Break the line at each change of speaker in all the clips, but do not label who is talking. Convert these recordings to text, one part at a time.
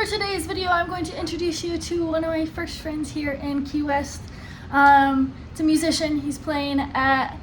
today's video, I'm going to introduce you to one of my first friends here in Key West. It's a musician. He's playing at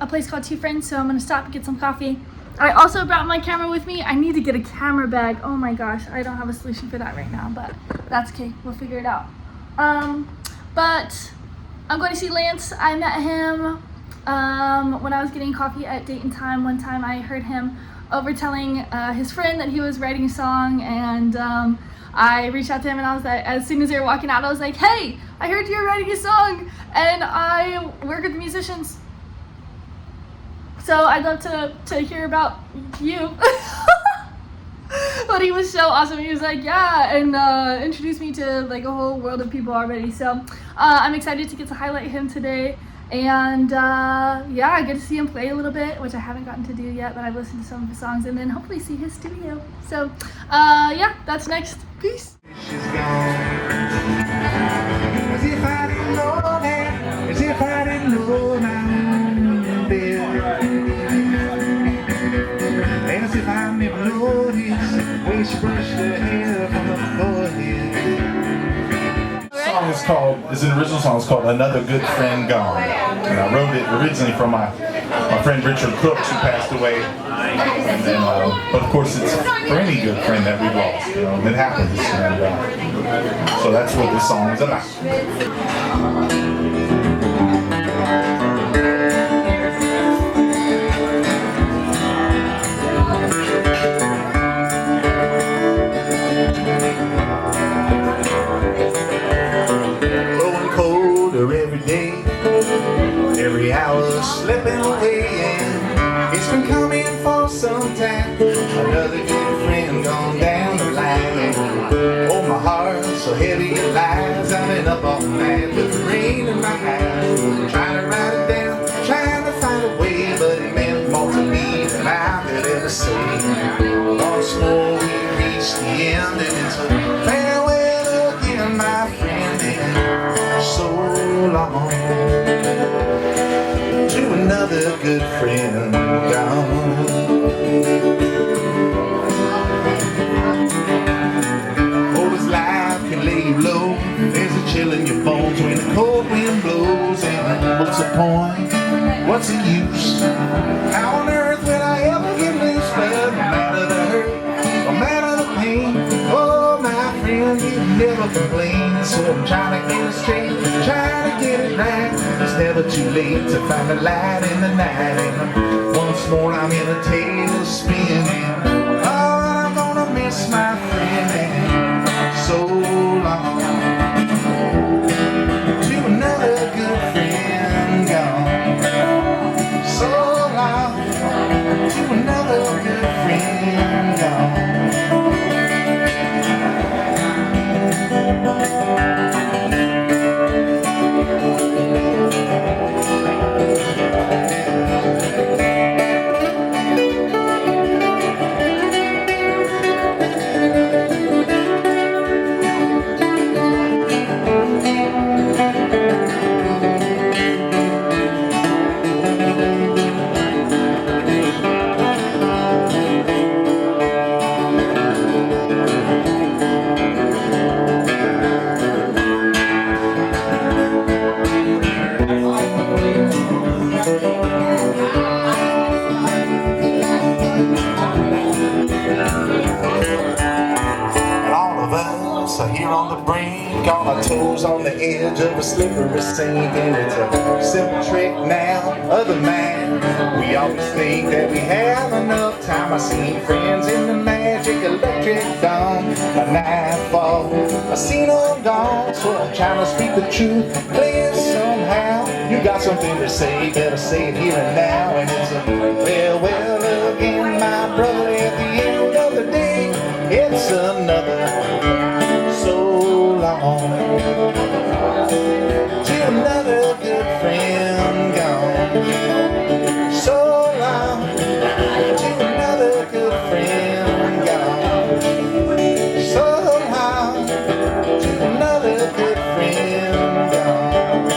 a place called Two Friends, so I'm going to stop and get some coffee. I also brought my camera with me. I need to get a camera bag. Oh my gosh, I don't have a solution for that right now, but that's okay. We'll figure it out. But I'm going to see Lance. I met him when I was getting coffee at Date and Time. One time I heard him over telling his friend that he was writing a song, and I reached out to him and I was like, as soon as they were walking out, I was like, hey, I heard you're writing a song and I work with musicians, so I'd love to hear about you. But he was so awesome. He was like, yeah, and introduced me to like a whole world of people already. So I'm excited to get to highlight him today. And yeah, I get to see him play a little bit, which I haven't gotten to do yet, but I've listened to some of his songs, and then hopefully see his studio. So yeah, that's next. Peace.
She's gone. As if I didn't know that, as if I didn't know my bed. And as if I never noticed when she brushed her hair from her forehead.
It's an original song. It's called Another Good Friend Gone. And I wrote it originally from my friend Richard Crooks, who passed away. And then, but of course, it's for any good friend that we've lost. You know, it happens. And so that's what this song is about.
Every day, every hour slipping away, and it's been coming for some time. Another good friend gone down the line. Oh, my heart so heavy it lies. I've been up all night with the rain in my eyes, trying to write it down, trying to find a way, but it meant more to me than I could ever say. Once more we reach the end, and it's a farewell again, my friend, and so long to another good friend gone. Oh, this life can lay you low. There's a chill in your bones when the cold wind blows. And what's the point? What's the use? How on earth will I ever get loose? But no matter the hurt, no matter the pain, oh my friend, you never complain. So I'm trying to get it straight, trying to get it right. It's never too late to find the light in the night. And once more I'm in a tailspin. Oh, I'm gonna miss my friend, and so long to another good friend gone. So long to another good friend gone. Here on the brink, on our toes on the edge of a slippery sink, and it's a simple trick now of the man. We always think that we have enough time. I seen friends in the magic electric dawn. A nightfall, I seen them gone, so I'm trying to speak the truth clear somehow. You got something to say, better say it here and now. And it's a farewell again, my brother, at the end of the day. It's another so long to another good friend gone. So long to another good friend gone. So long to another good friend gone.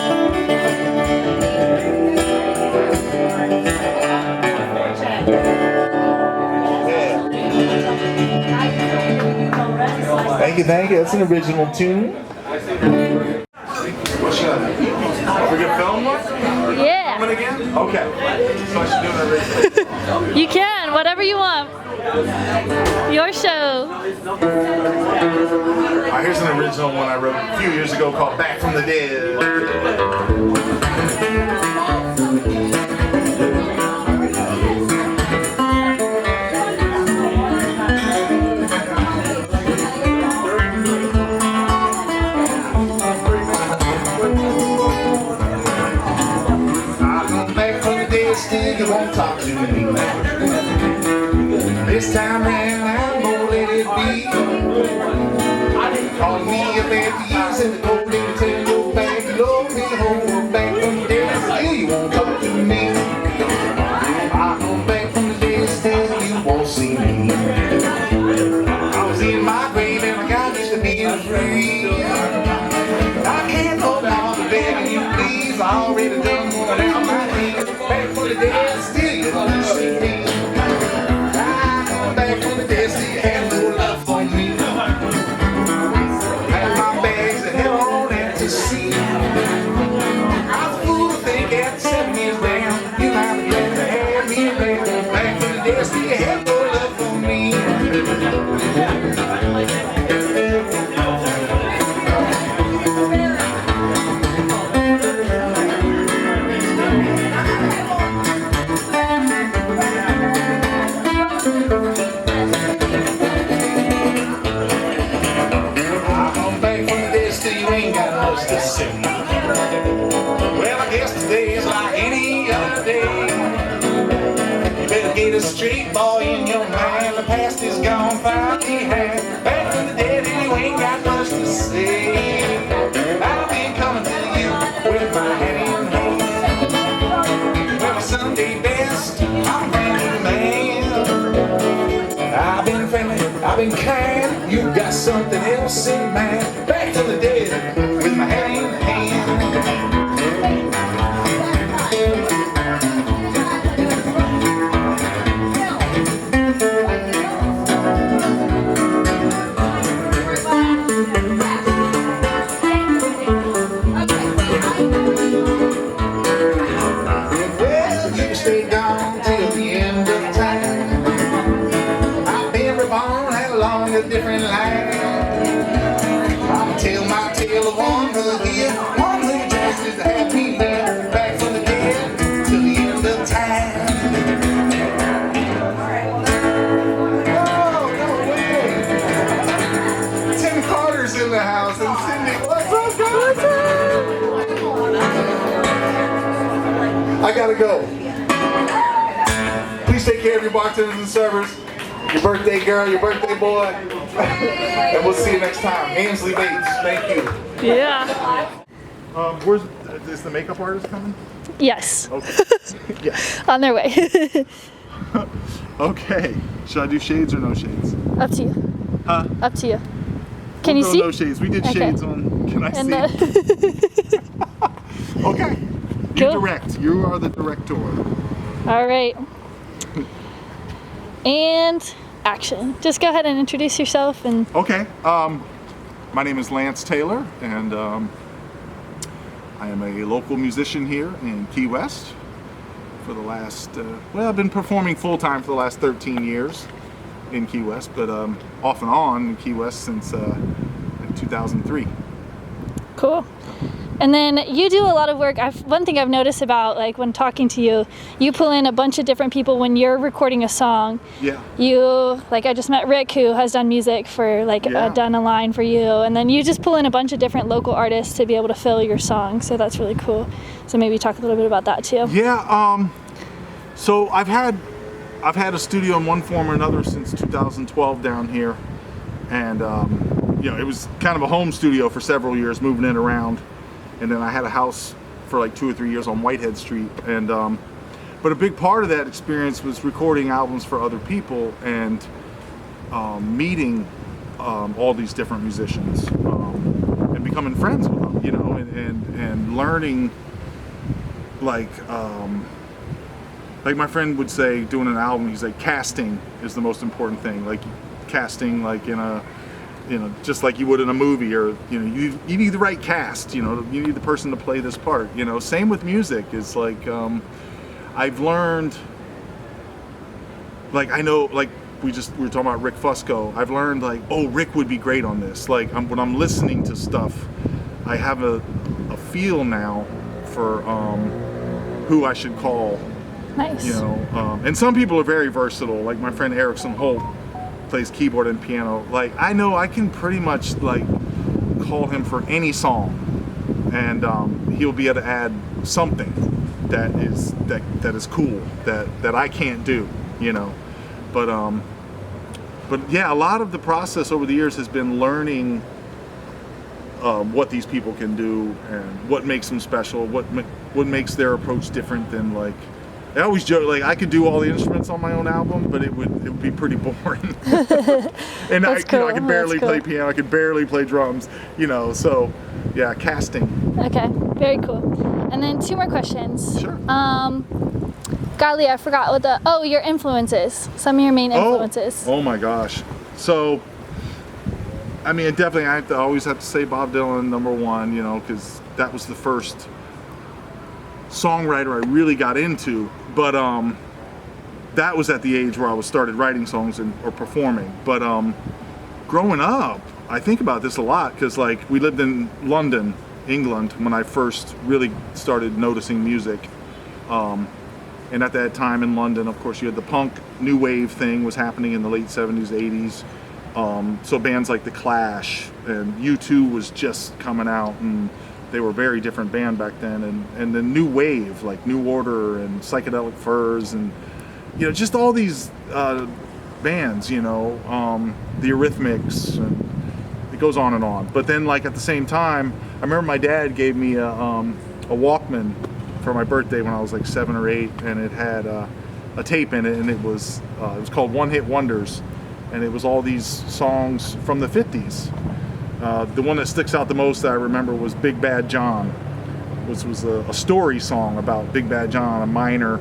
Yeah. Thank you, thank you. That's an original tune. What should I do? We can film one?
Yeah.
Film it again? Okay. So I should do an original.
You can, whatever you want. Your show.
Here's an original one I wrote a few years ago called Back from the Dead. Still you won't talk to me. This time round I'm gonna let it be. Call me a bad piece and the cold and tell you back. Love me home back from the dead. Still you won't talk to me. I come back from the dead. Still you won't see me. I was in my grave and I got used to being free. I can't hold on to begging you please. I already done one out my feet. Back from the dead, still you won't see me. I'm back from the dead, still you have no love for me. Had my bags and hell on empty sea. I was a fool to think after 7 years down, you might be glad to have me back. Back from the dead, still you have no love for me. Well, I guess today is like any other day. You better get a straight boy in your mind. The past is gone, far behind. Back from the dead and you ain't got much to say. I've been coming to you with my hand in hand. Well, my Sunday best, I'm friendly man. I've been friendly, I've been kind. You got something else in mind. Back to the dead with my hand in hand. Well, you stay gone till the end of time. I've been reborn, had along a different line. I'll tell my tale of one who here, one who just to have me there, back from the dead till the end of time. Oh, no way! Tim Carter's in the house and Cindy. What's up, guys? I gotta go. Please take care of your bartenders and servers. Your birthday girl, your birthday boy. And we'll see you next time. Ainsley Bates, thank you.
Yeah.
Is the makeup artist coming?
Yes.
Okay. Yes.
On their way.
Okay. Should I do shades or no shades?
Up to you.
Huh?
Up to you. Can you
No,
see?
no shades. We did
Okay.
shades on. Can I
And
see? Okay. You
Cool.
direct. You are the director.
All right. And action. Just go ahead and introduce yourself and
Okay. My name is Lance Taylor, and I am a local musician here in Key West for the last, I've been performing full-time for the last 13 years in Key West, but off and on in Key West since 2003.
cool. And then you do a lot of work. One thing I've noticed about, like, when talking to you, you pull in a bunch of different people when you're recording a song.
Yeah.
Like, I just met Rick, who has done music for, like,
Yeah.
done a line for you. And then you just pull in a bunch of different local artists to be able to fill your song. So that's really cool. So maybe talk a little bit about that too.
Yeah. So I've had a studio in one form or another since 2012 down here, and it was kind of a home studio for several years, moving it around. And then I had a house for like 2 or 3 years on Whitehead Street. And but a big part of that experience was recording albums for other people and meeting all these different musicians and becoming friends with them, and learning, like my friend would say, doing an album, he's like, casting is the most important thing. Like casting, like in you know, just like you would in a movie, or you know, you need the right cast. You know, you need the person to play this part. You know, same with music. It's like I've learned. Like I know, like we were talking about Rick Fusco. I've learned like, oh, Rick would be great on this. Like when I'm listening to stuff, I have a feel now for who I should call.
Nice.
You know, and some people are very versatile. Like my friend Erickson Holt plays keyboard and piano. Like I know I can pretty much like call him for any song, and he'll be able to add something that is cool that I can't do. You know, but yeah, a lot of the process over the years has been learning what these people can do and what makes them special, what makes their approach different than like. I always joke like I could do all the instruments on my own album, but it would be pretty boring. And I could barely play piano, I could barely play drums, you know. So yeah, casting.
Okay, very cool. And then 2 more questions.
Sure.
Golly, I forgot what your influences. Some of your main influences.
Oh my gosh. So, I mean, definitely I always have to say Bob Dylan, number 1, you know, because that was the first songwriter I really got into. But that was at the age where I started writing songs or performing. But growing up, I think about this a lot because like we lived in London, England, when I first really started noticing music. And at that time in London, of course, you had the punk new wave thing was happening in the late 70s, 80s. So bands like The Clash and U2 was just coming out, and they were a very different band back then. And the new wave, like New Order and Psychedelic Furs, and you know, just all these bands, you know, the Eurythmics, and it goes on and on. But then, like at the same time, I remember my dad gave me a Walkman for my birthday when I was like 7 or 8, and it had a tape in it, and it was called One Hit Wonders, and it was all these songs from the 50s. The one that sticks out the most that I remember was Big Bad John, which was a story song about Big Bad John, a miner.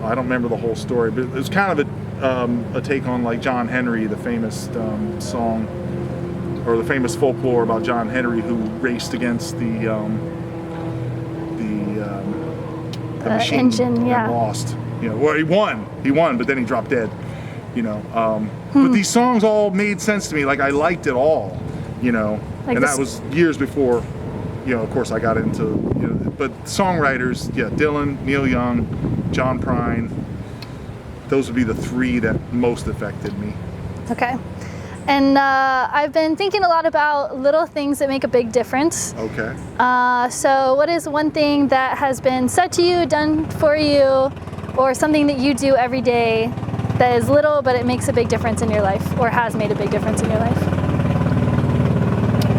I don't remember the whole story, but it was kind of a take on like John Henry, the famous song, or the famous folklore about John Henry who raced against the machine
engine, yeah.
And lost. You know, well, he won, but then he dropped dead. You know, but these songs all made sense to me. Like I liked it all. You know, like and that was years before. You know, of course, I got into. You know, but songwriters, yeah, Dylan, Neil Young, John Prine. Those would be the 3 that most affected me.
Okay. And I've been thinking a lot about little things that make a big difference.
Okay.
So what is one thing that has been said to you, done for you, or something that you do every day that is little but it makes a big difference in your life, or has made a big difference in your life?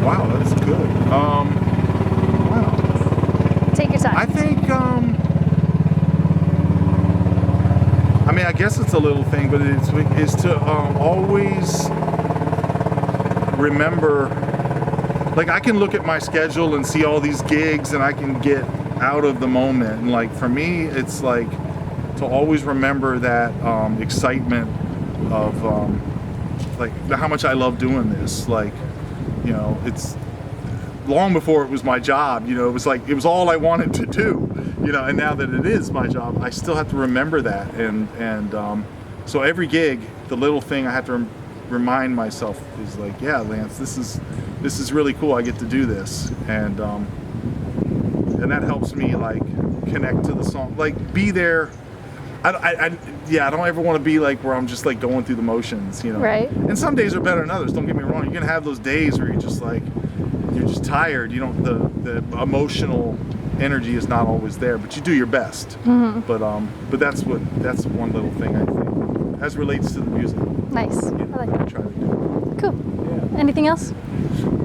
Wow, that's good. Wow.
Take your time.
I think, I mean, I guess it's a little thing, but it's to always remember, like I can look at my schedule and see all these gigs and I can get out of the moment, and like for me it's like to always remember that excitement of like how much I love doing this. Like, you know, it's long before it was my job, you know, it was like it was all I wanted to do, you know, and now that it is my job, I still have to remember that, and so every gig, the little thing I have to remind myself is like, yeah, Lance, this is really cool. I get to do this, and that helps me like connect to the song, like be there. I don't ever want to be like where I'm just like going through the motions, you know.
Right.
And some days are better than others. Don't get me wrong. You're gonna have those days where you're just tired. You don't the emotional energy is not always there, but you do your best. Mm-hmm. But that's one little thing I think as relates to the music.
Nice.
You know,
I like that.
try to do.
Cool.
Yeah.
Anything else?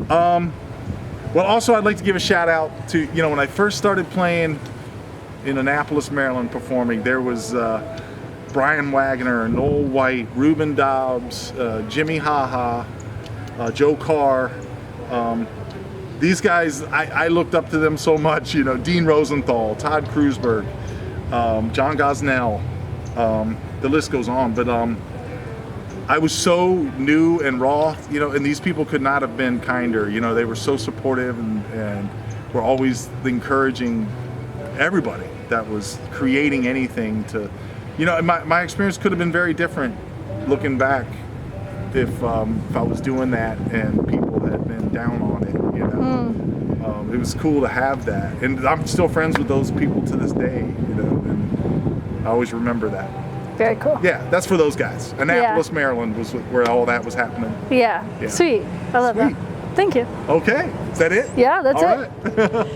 Well, also I'd like to give a shout out to, you know, when I first started playing in Annapolis, Maryland, performing, there was Brian Wagner, Noel White, Reuben Dobbs, Jimmy Haha, Joe Carr. These guys, I looked up to them so much, you know, Dean Rosenthal, Todd Kreuzberg, John Gosnell, the list goes on. But I was so new and raw, you know, and these people could not have been kinder. You know, they were so supportive and were always encouraging everybody that was creating anything to, you know, my experience could have been very different looking back if I was doing that and people had been down on it, you know. It was cool to have that. And I'm still friends with those people to this day, you know, and I always remember that.
Very cool.
Yeah, that's for those guys. Annapolis, Maryland was where all that was happening.
Yeah.
Yeah.
Sweet. I love that. Thank you.
Okay, is that it?
Yeah, that's
all
it.
Right.